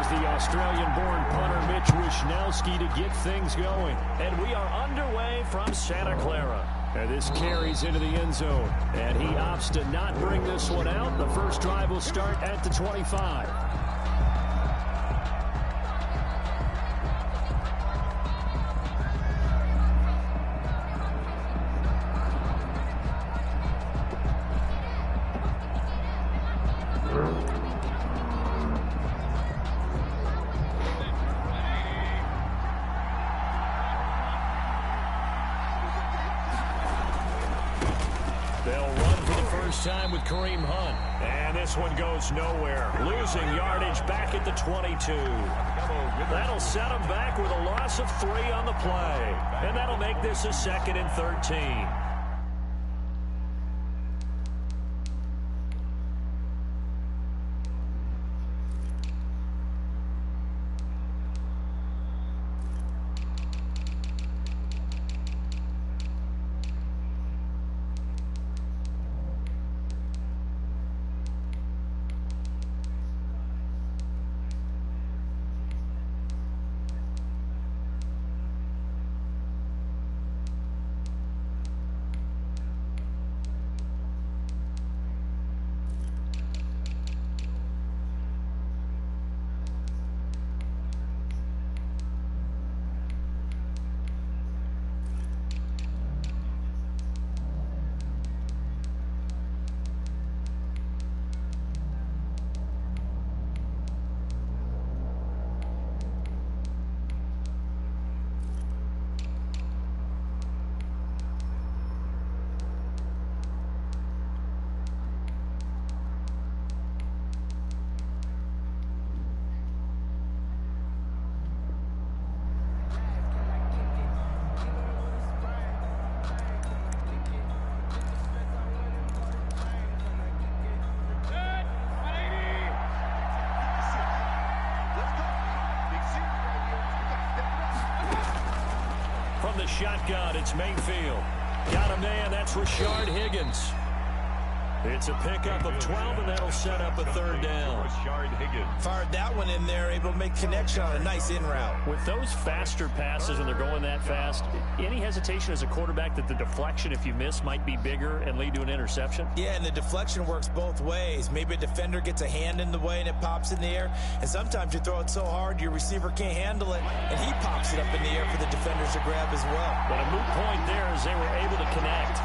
Here's the Australian-born punter Mitch Wishnowsky to get things going. And we are underway from Santa Clara. And this carries into the end zone. And he opts to not bring this one out. The first drive will start at the 25. Time with Kareem Hunt. And this one goes nowhere. Losing yardage back at the 22. That'll set him back with a loss of 3 on the play. And that'll make this a 2nd and 13. Shotgun, it's Mayfield. Got a man, that's Rashard Higgins. It's a pickup of 12, and that'll set up a 3rd down. Rashard Higgins. Fired that one in there, able to make connection on a nice in route. With those faster passes, when they're going that fast, any hesitation as a quarterback that the deflection, if you miss, might be bigger and lead to an interception? Yeah, and the deflection works both ways. Maybe a defender gets a hand in the way and it pops in the air. And sometimes you throw it so hard your receiver can't handle it, and he pops it up in the air for the defenders to grab as well. But a moot point there as they were able to connect.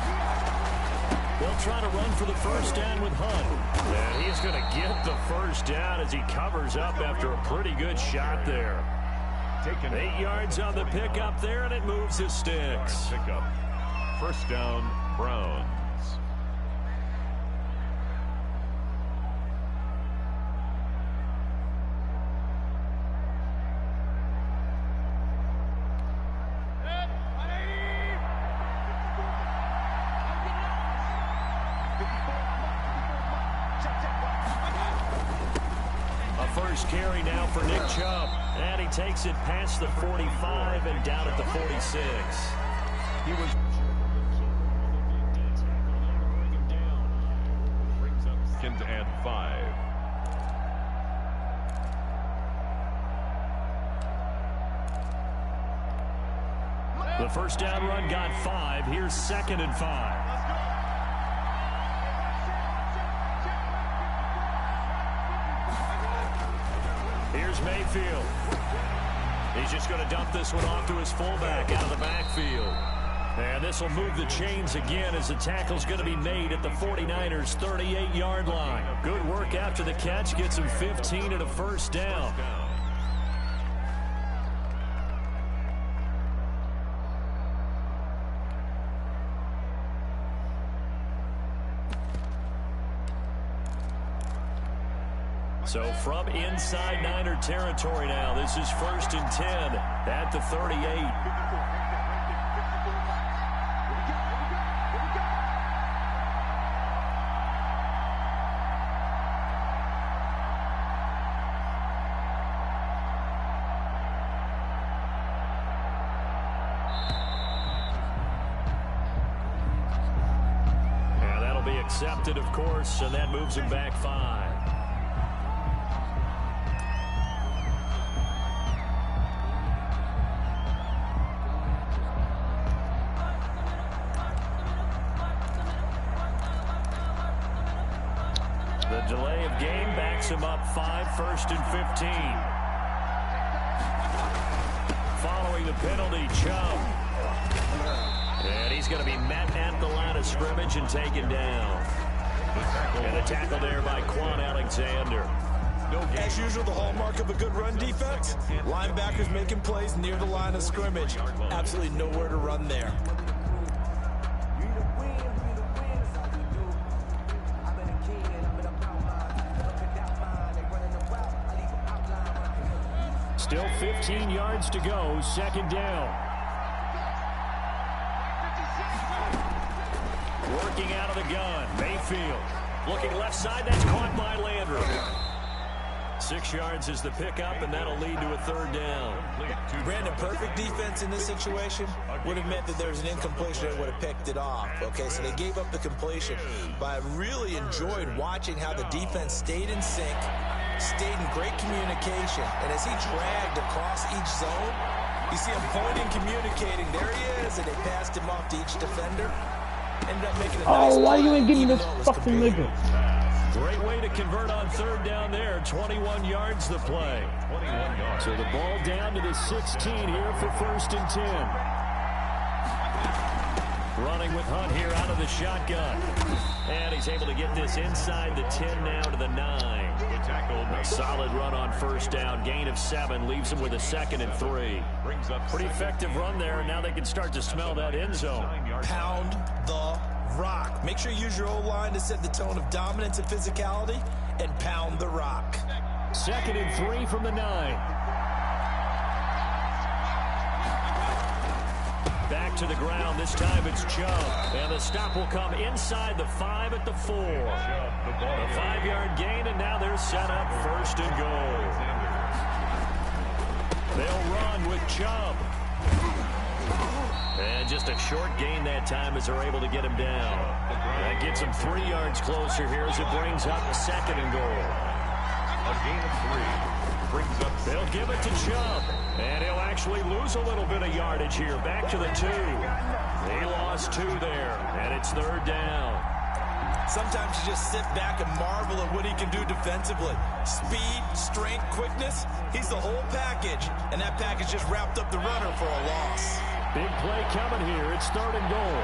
They'll try to run for the 1st down with Hunt. And he's going to get the 1st down as he covers up after a pretty good shot there. 8 yards on the pickup there, and it moves his sticks. Pickup. 1st down, Browns. Carry now for Nick Chubb. And he takes it past the 45 and down at the 46. He was second and 5. The 1st down run got 5. Here's 2nd and 5. Here's Mayfield. He's just going to dump this one off to his fullback out of the backfield. And this will move the chains again as the tackle's going to be made at the 49ers' 38-yard line. Good work after the catch. Gets him 15 and a 1st down. So from inside Niner territory now, this is 1st and 10 at the 38. And that'll be accepted, of course, and that moves him back 5. The delay of game backs him up 5, 1st and 15. Following the penalty, Chubb. And he's going to be met at the line of scrimmage and taken down. And a tackle there by Quan Alexander. As usual, the hallmark of a good run defense, linebackers making plays near the line of scrimmage. Absolutely nowhere to run there. Still 15 yards to go, 2nd down. Working out of the gun, Mayfield. Looking left side, that's caught by Landry. 6 yards is the pickup, and that'll lead to a 3rd down. Brandon, perfect defense in this situation would have meant that there's an incompletion and would have picked it off. Okay, so they gave up the completion. But I really enjoyed watching how the defense stayed in sync, stayed in great communication, and as he dragged across each zone, you see him pointing, communicating. There he is, and they passed him off to each defender. Ended up making a nice why play, you ain't giving even this though it was fucking computed. nigga? Great way to convert on 3rd down there. 21 yards the play. 21 yards. So the ball down to the 16 here for 1st and 10. Running with Hunt here out of the shotgun. And he's able to get this inside the 10 now to the 9. A solid run on 1st down. Gain of 7 leaves him with a 2nd and 3. Pretty effective run there, and now they can start to smell that end zone. Pound the rock. Make sure you use your O-line to set the tone of dominance and physicality, and pound the rock. 2nd and 3 from the 9. Back to the ground. This time it's Chubb. And the stop will come inside the 5 at the 4. A 5-yard gain, and now they're set up 1st and goal. They'll run with Chubb. And just a short gain that time as they're able to get him down. That gets him 3 yards closer here as it brings up 2nd and goal. A gain of 3 brings up. They'll give it to Chubb. And he'll actually lose a little bit of yardage here. Back to the 2. He lost 2 there. And it's 3rd down. Sometimes you just sit back and marvel at what he can do defensively. Speed, strength, quickness. He's the whole package. And that package just wrapped up the runner for a loss. Big play coming here. It's 3rd and goal.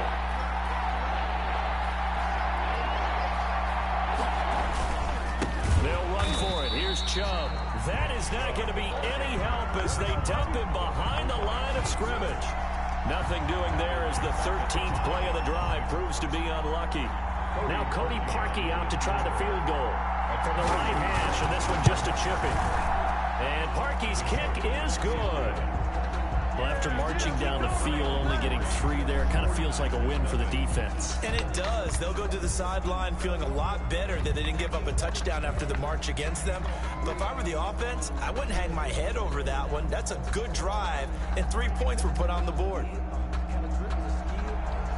They'll run for it. Here's Chubb. That is not going to be any help as they dump him behind the line of scrimmage. Nothing doing there as the 13th play of the drive proves to be unlucky. Now Cody Parkey out to try the field goal from the right hash, and this one just a chipping. And Parkey's kick is good. Well, after marching down the field, only getting 3 there, kind of feels like a win for the defense. And it does. They'll go to the sideline feeling a lot better that they didn't give up a touchdown after the march against them. But if I were the offense, I wouldn't hang my head over that one. That's a good drive, and 3 points were put on the board.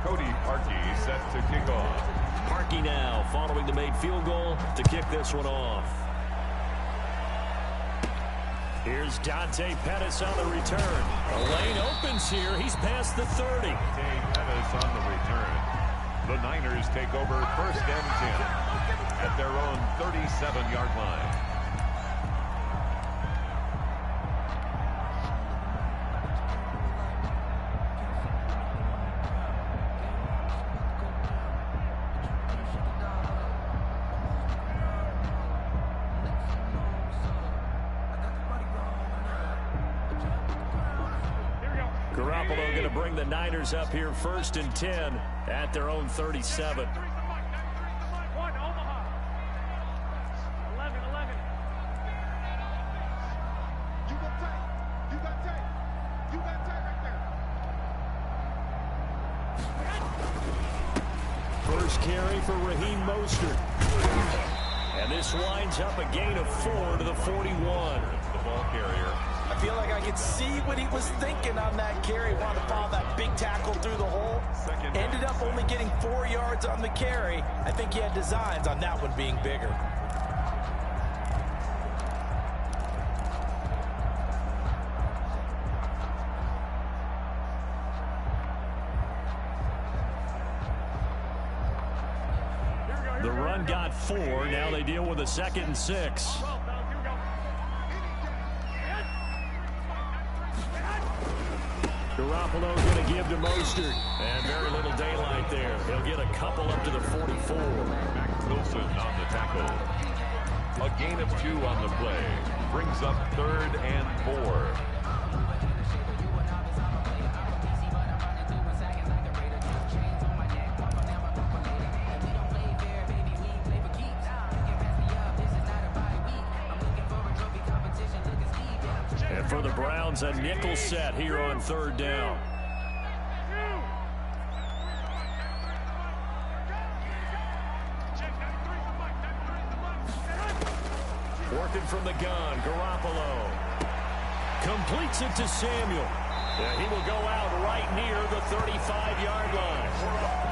Cody Parkey set to kick off. Parkey now following the made field goal to kick this one off. Here's Dante Pettis on the return. The lane opens here. He's past the 30. Pettis on the return. The Niners take over 1st and 10 at their own 37-yard line. Garoppolo going to bring the Niners up here 1st and 10 at their own 37. First carry for Raheem Mostert. And this winds up a gain of 4 to the 41. The ball carrier. I feel like I could see what he was thinking on that carry. Wanted to follow that big tackle through the hole. Ended up only getting 4 yards on the carry. I think he had designs on that one being bigger. Here The run got 4. Now they deal with a 2nd and 6. Garoppolo's going to give to Mostert. And very little daylight there. He'll get a couple up to the 44. Max Wilson on the tackle. A gain of 2 on the play. Brings up 3rd and 4. And for the Browns, a nickel set here on 3rd down. Working from the gun, Garoppolo completes it to Samuel. Yeah, he will go out right near the 35-yard line.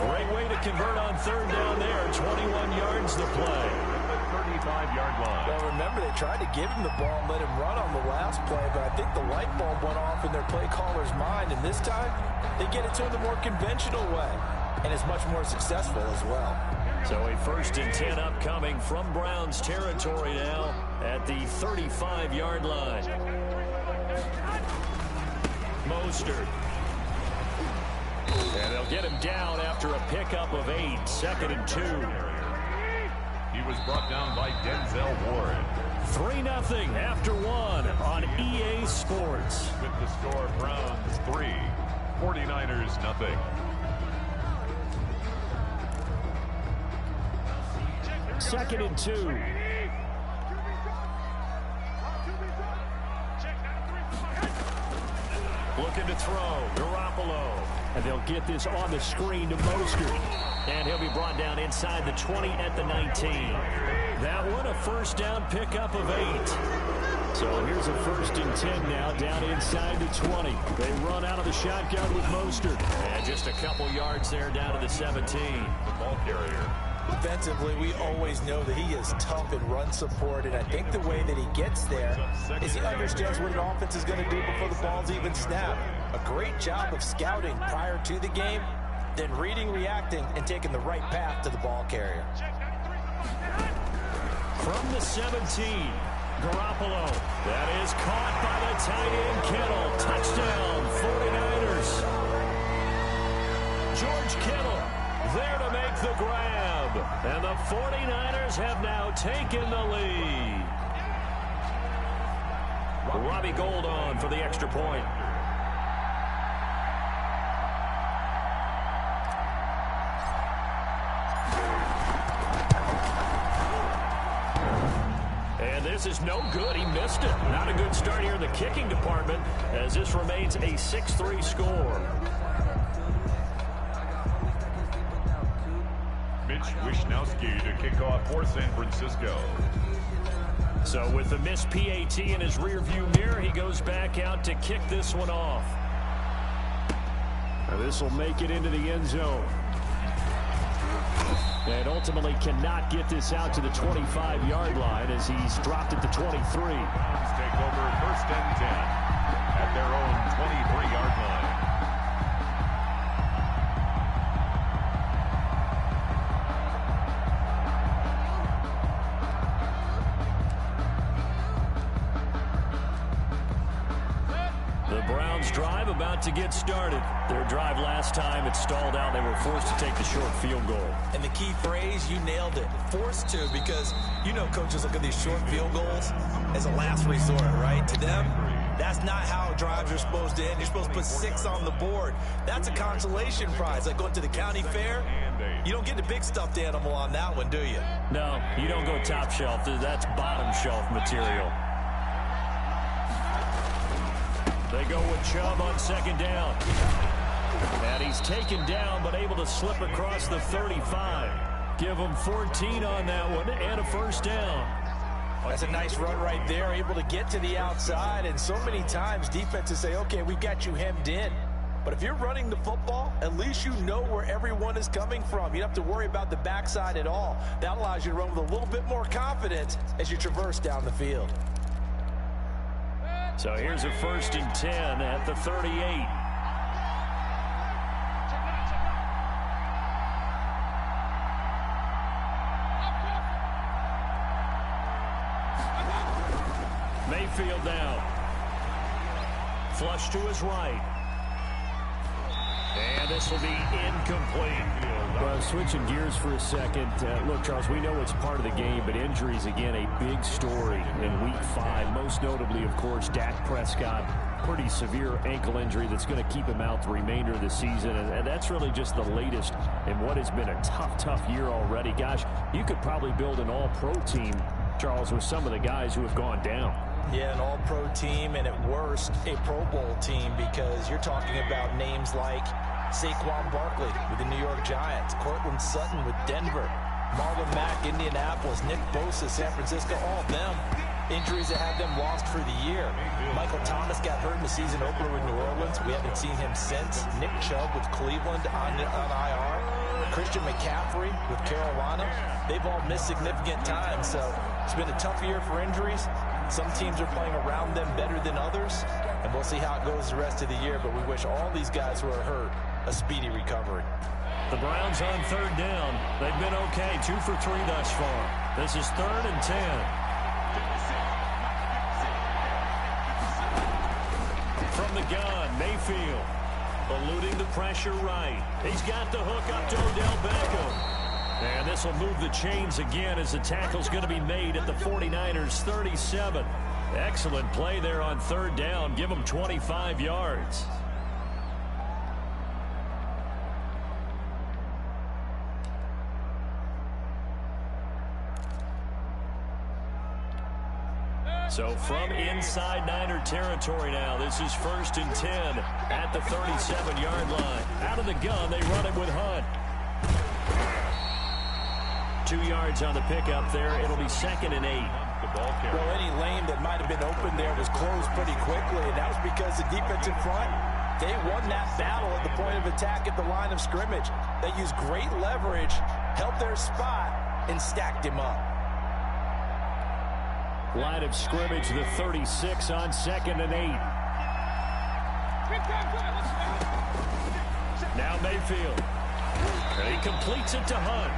Great way to convert on 3rd down there. 21 yards to play. 35-yard line. Well, remember, they tried to give him the ball and let him run on the last play, but I think the light bulb went off in their play caller's mind, and this time they get it to him the more conventional way, and it's much more successful as well. So a 1st and 10 upcoming from Browns territory now at the 35-yard line. Mostert. And they'll get him down after a pickup of 8. 2nd and 2. He was brought down by Denzel Ward. 3-0 after 1 on EA Sports. With the score, Browns 3, 49ers nothing. Second and 2. Looking to throw. Garoppolo. And they'll get this on the screen to Mostert. And he'll be brought down inside the 20 at the 19. That one a 1st down pickup of 8. So here's a 1st and 10 now down inside the 20. They run out of the shotgun with Mostert. And just a couple yards there down to the 17. The ball carrier. Defensively, we always know that he is tough in run support, and I think the way that he gets there is he understands what an offense is going to do before the ball's even snapped. A great job of scouting prior to the game, then reading, reacting, and taking the right path to the ball carrier. From the 17, Garoppolo. That is caught by the tight end, Kittle. Touchdown, 49ers. George Kittle there to make the grab. And the 49ers have now taken the lead. Robbie Gould on for the extra point. And this is no good. He missed it. Not a good start here in the kicking department as this remains a 6-3 score. Mitch Wishnowsky to kick off for San Francisco. So with the missed PAT in his rearview mirror, he goes back out to kick this one off. Now this will make it into the end zone. And ultimately cannot get this out to the 25-yard line as he's dropped at the 23. Browns take over 1st and 10 at their own 23-yard line. Drive about to get started. Their drive last time, it stalled out. They were forced to take the short field goal. And the key phrase, you nailed it. Forced to, because you know coaches look at these short field goals as a last resort, right? To them, that's not how drives are supposed to end. You're supposed to put 6 on the board. That's a consolation prize. Like going to the county fair, you don't get the big stuffed animal on that one, do you? No, you don't go top shelf. That's bottom shelf material. They go with Chubb on 2nd down. And he's taken down, but able to slip across the 35. Give him 14 on that one and a 1st down. That's a nice run right there, able to get to the outside. And so many times defenses say, okay, we've got you hemmed in. But if you're running the football, at least you know where everyone is coming from. You don't have to worry about the backside at all. That allows you to run with a little bit more confidence as you traverse down the field. So here's a 1st and 10 at the 38. Mayfield now. Flush to his right. And this will be incomplete. Well, switching gears for a second. Look, Charles, we know it's part of the game, but injuries, again, a big story in Week 5. Most notably, of course, Dak Prescott. Pretty severe ankle injury that's going to keep him out the remainder of the season. And that's really just the latest in what has been a tough year already. Gosh, you could probably build an all-pro team, Charles, with some of the guys who have gone down. Yeah, an all-pro team, and at worst, a Pro Bowl team, because you're talking about names like Saquon Barkley with the New York Giants, Cortland Sutton with Denver, Marlon Mack, Indianapolis, Nick Bosa, San Francisco, all of them. Injuries that have them lost for the year. Michael Thomas got hurt in the season opener with New Orleans. We haven't seen him since. Nick Chubb with Cleveland on IR. Christian McCaffrey with Carolina. They've all missed significant time, so it's been a tough year for injuries. Some teams are playing around them better than others, and we'll see how it goes the rest of the year, but we wish all these guys who are hurt a speedy recovery. The Browns on third down. They've been okay, 2 for 3 thus far. This is 3rd and 10. From the gun, Mayfield eluding the pressure right. He's got the hook up to Odell Beckham. And this will move the chains again as the tackle's going to be made at the 49ers 37. Excellent play there on third down. Give them 25 yards. So from inside Niner territory now, this is 1st and 10 at the 37-yard line. Out of the gun, they run it with Hunt. 2 yards on the pickup there. It'll be 2nd and 8. Well, any lane that might have been open there was closed pretty quickly, and that was because the defensive front, they won that battle at the point of attack at the line of scrimmage. They used great leverage, held their spot, and stacked him up. Line of scrimmage, the 36 on 2nd and 8. Now Mayfield. He completes it to Hunt.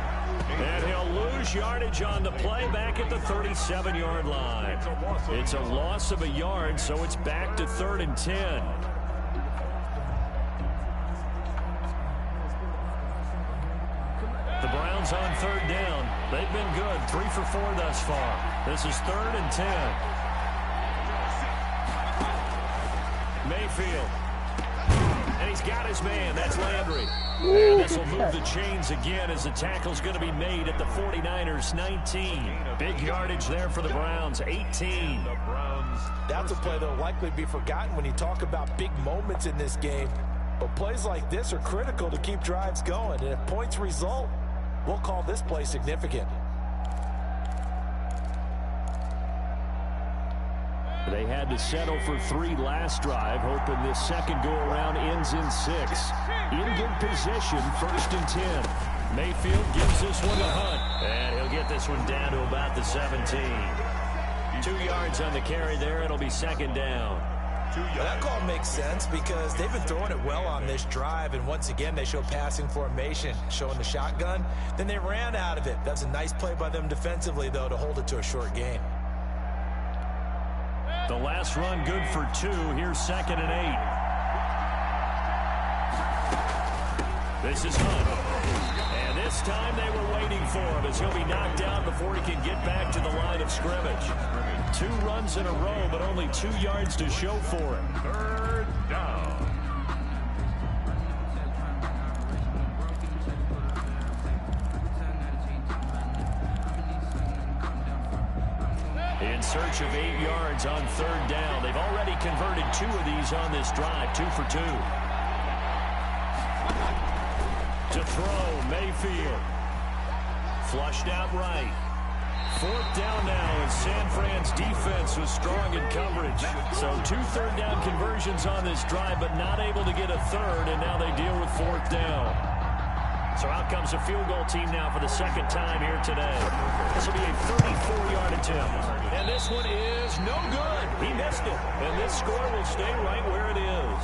And he'll lose yardage on the play back at the 37-yard line. It's a loss of a yard, so it's back to 3rd and 10. The Browns on third down. They've been good, 3 for 4 thus far. This is 3rd and 10. Mayfield. And he's got his man. That's Landry. And this will move the chains again as the tackle's going to be made at the 49ers 19. Big yardage there for the Browns, 18. That's a play that will likely be forgotten when you talk about big moments in this game. But plays like this are critical to keep drives going. And if points result, we'll call this play significant. They had to settle for 3 last drive, hoping this second go-around ends in 6. In good position, 1st and 10. Mayfield gives this one to Hunt. And he'll get this one down to about the 17. 2 yards on the carry there. It'll be 2nd down. That call makes sense because they've been throwing it well on this drive, and once again they show passing formation, showing the shotgun. Then they ran out of it. That's a nice play by them defensively, though, to hold it to a short gain. The last run good for 2. Here's 2nd and 8. This is Hunt. And this time they were waiting for him as he'll be knocked down before he can get back to the line of scrimmage. 2 runs in a row, but only 2 yards to show for it. 3rd down. In search of 8 yards on third down. They've already converted 2 of these on this drive, 2 for 2. To throw, Mayfield. Flushed out right. 4th down now as San Fran's defense was strong in coverage. So 2 third down conversions on this drive, but not able to get a third, and now they deal with 4th down. So out comes a field goal team now for the 2nd time here today. This will be a 34-yard attempt. And this one is no good. He missed it. And this score will stay right where it is.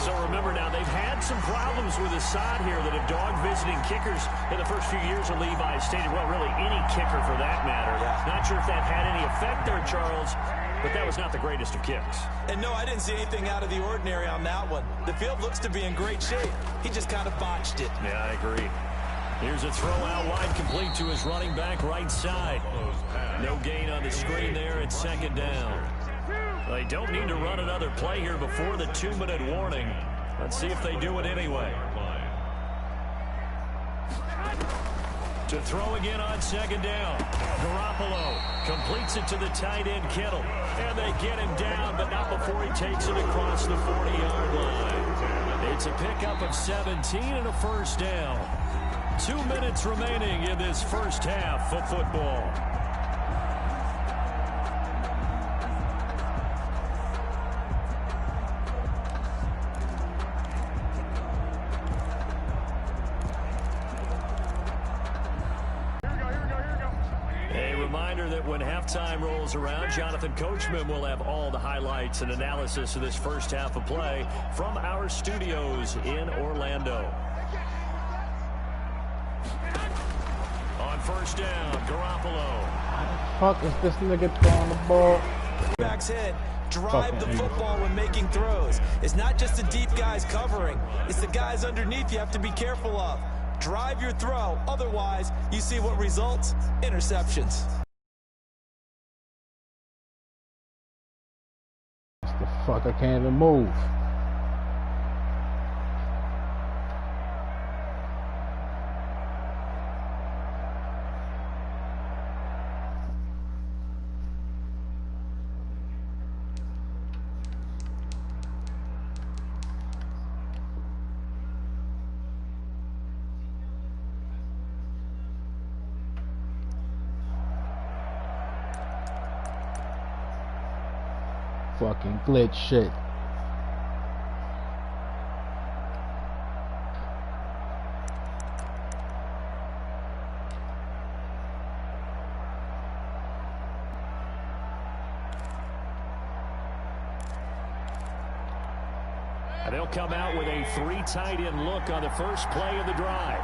So remember now, they've had some problems with the side here that have dogged visiting kickers in the first few years of Levi stated, well, really any kicker for that matter. Not sure if that had any effect there, Charles. but that was not the greatest of kicks. And no, I didn't see anything out of the ordinary on that one. The field looks to be in great shape. He just kind of botched it. Yeah, I agree. Here's a throw out wide, complete to his running back right side. No gain on the screen there at second down. They don't need to run another play here before the 2-minute warning. Let's see if they do it anyway. To throw again on second down. Garoppolo completes it to the tight end, Kittle. And they get him down, but not before he takes it across the 40-yard line. It's a pickup of 17 and a first down. 2 minutes remaining in this first half of football. When halftime rolls around, Jonathan Coachman will have all the highlights and analysis of this first half of play from our studios in Orlando. On first down, Garoppolo. How the fuck is this nigga throwing the ball? Back's head, drive the football when making throws. It's not just the deep guys covering. It's the guys underneath you have to be careful of. Drive your throw. Otherwise, you see what results? Interceptions. The fuck, I can't even move. Fucking glitch shit. And they'll come out with a 3 tight end look on the first play of the drive.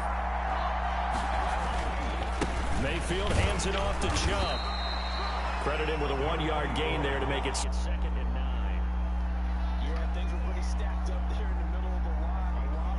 Mayfield hands it off to Chubb. Credit him with a 1-yard gain there to make it